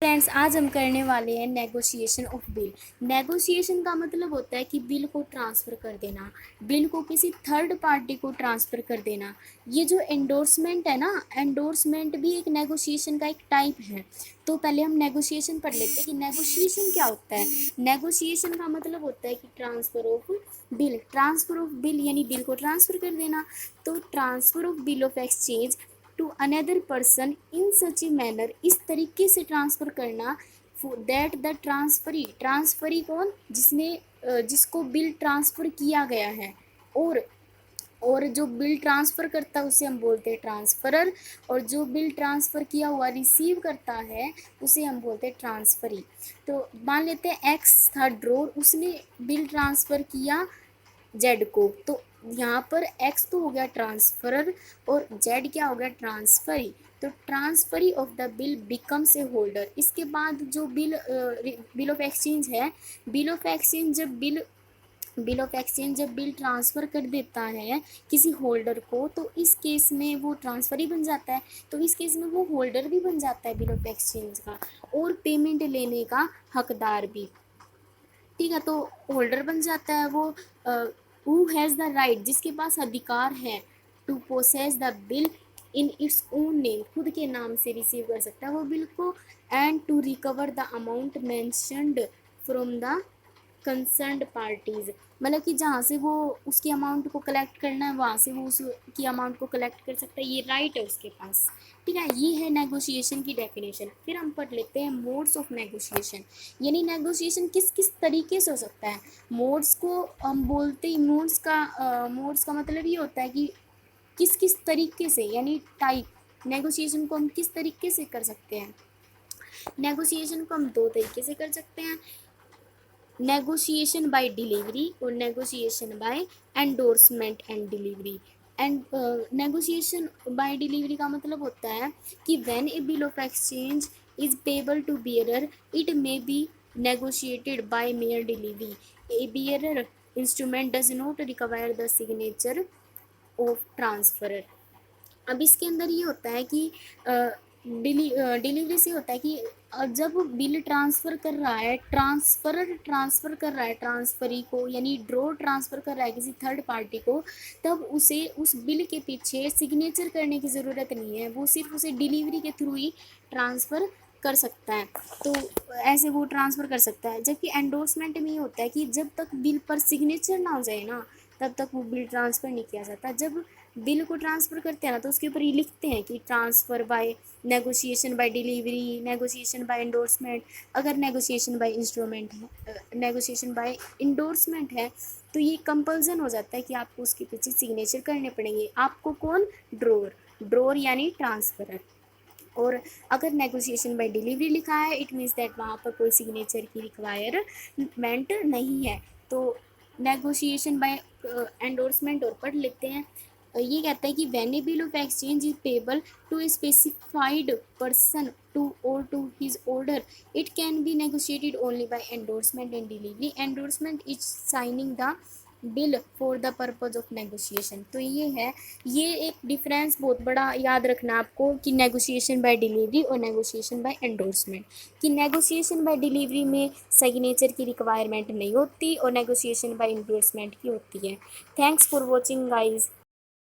Friends, आज हम करने वाले हैं नेगोशिएशन ऑफ बिल। नेगोशिएशन का मतलब होता है कि बिल को ट्रांसफ़र कर देना, बिल को किसी थर्ड पार्टी को ट्रांसफ़र कर देना। ये जो एंडोर्समेंट है ना, एंडोर्समेंट भी एक नेगोशिएशन का एक टाइप है। तो पहले हम नेगोशिएशन पढ़ लेते हैं कि नेगोशिएशन क्या होता है। नेगोशिएशन का मतलब होता है कि transfer of bill. Transfer of bill यानी बिल को ट्रांसफ़र कर देना। तो transfer of bill of exchange to another person in such a manner, इस तरीके से ट्रांसफ़र करना दैट द ट्रांसफरी कौन, जिसको बिल ट्रांसफ़र किया गया है। और जो बिल ट्रांसफ़र करता है उसे हम बोलते हैं ट्रांसफरर, और जो बिल ट्रांसफ़र किया हुआ रिसीव करता है उसे हम बोलते हैं ट्रांसफरी। तो मान लेते हैं एक्स था ड्रोर, उसने बिल ट्रांसफ़र किया जेड को। तो यहाँ पर एक्स तो हो गया ट्रांसफरर और जेड क्या हो गया ट्रांसफरी। तो transferee of the bill becomes a holder. इसके बाद जो बिल ऑफ एक्सचेंज है, बिल ऑफ एक्सचेंज जब बिल ट्रांसफ़र कर देता है किसी होल्डर को, तो इस केस में वो ट्रांसफरी बन जाता है। तो इस केस में वो होल्डर भी बन जाता है बिल ऑफ एक्सचेंज का, और पेमेंट लेने का हकदार भी। ठीक है, तो होल्डर बन जाता है वो हु हैज़ द राइट, जिसके पास अधिकार है, to possess the bill in its own name, खुद के नाम से रिसीव कर सकता है वो बिल को, and to recover the amount mentioned from the concerned parties. मतलब कि जहाँ से वो उसकी अमाउंट को कलेक्ट करना है वहाँ से वो उसकी अमाउंट को कलेक्ट कर सकता है, ये राइट है उसके पास। ठीक है, ये है नेगोशिएशन की डेफिनेशन। फिर हम पढ़ लेते हैं मोड्स ऑफ नेगोशिएशन, यानी नेगोशिएशन किस किस तरीके से हो सकता है। मोड्स को हम बोलते ही मोड्स का मतलब ये होता है कि किस किस तरीके से, यानी टाइप। नेगोशिएशन को हम किस तरीके से कर सकते हैं। नेगोशिएशन को हम दो तरीके से कर सकते हैं, नेगोशिएशन बाय डिलीवरी और negotiation by endorsement and delivery. And negotiation by delivery का मतलब होता है कि when a bill of exchange is payable to bearer, it may be negotiated by mere delivery. A bearer instrument does not require the signature of transferor. अब इसके अंदर ये होता है कि डिलीवरी से होता है कि जब बिल ट्रांसफ़र कर रहा है, ट्रांसफ़र कर रहा है ट्रांसफरी को, यानी ड्रॉ ट्रांसफ़र कर रहा है किसी थर्ड पार्टी को, तब उसे उस बिल के पीछे सिग्नेचर करने की ज़रूरत नहीं है, वो सिर्फ उसे डिलीवरी के थ्रू ही ट्रांसफ़र कर सकता है। तो ऐसे वो ट्रांसफ़र कर सकता है। जबकि एंडोर्समेंट में ये होता है कि जब तक बिल पर सिग्नेचर ना हो जाए ना, तब तक वो बिल ट्रांसफ़र नहीं किया जाता। जब बिल को ट्रांसफ़र करते हैं ना, तो उसके ऊपर ये लिखते हैं कि transfer by negotiation by delivery, negotiation by endorsement. अगर नेगोशिएशन बाय इंडोर्समेंट है तो ये कंपल्सन हो जाता है कि आपको उसके पीछे सिग्नेचर करने पड़ेंगे। आपको कौन, ड्रोर यानी ट्रांसफरर। और अगर नेगोशिएशन बाय डिलीवरी लिखा है, इट मीन्स दैट वहाँ पर कोई सिग्नेचर की रिक्वायरमेंट नहीं है। तो नेगोशिएशन बाय एंडोर्समेंट और पढ़ लेते हैं। ये कहता है कि when a bill of exchange is payable to a specified person to his order, it can be negotiated only by endorsement and delivery. Endorsement is signing the bill for the purpose of negotiation. तो ये है, ये एक difference बहुत बड़ा याद रखना आपको कि नेगोशिएशन बाय डिलीवरी और नेगोशिएशन बाय एंडोर्समेंट। कि नेगोशिएशन बाय डिलीवरी में सिग्नेचर की रिक्वायरमेंट नहीं होती और नेगोशिएशन बाय एंडोर्समेंट की होती है। Thanks for watching guys.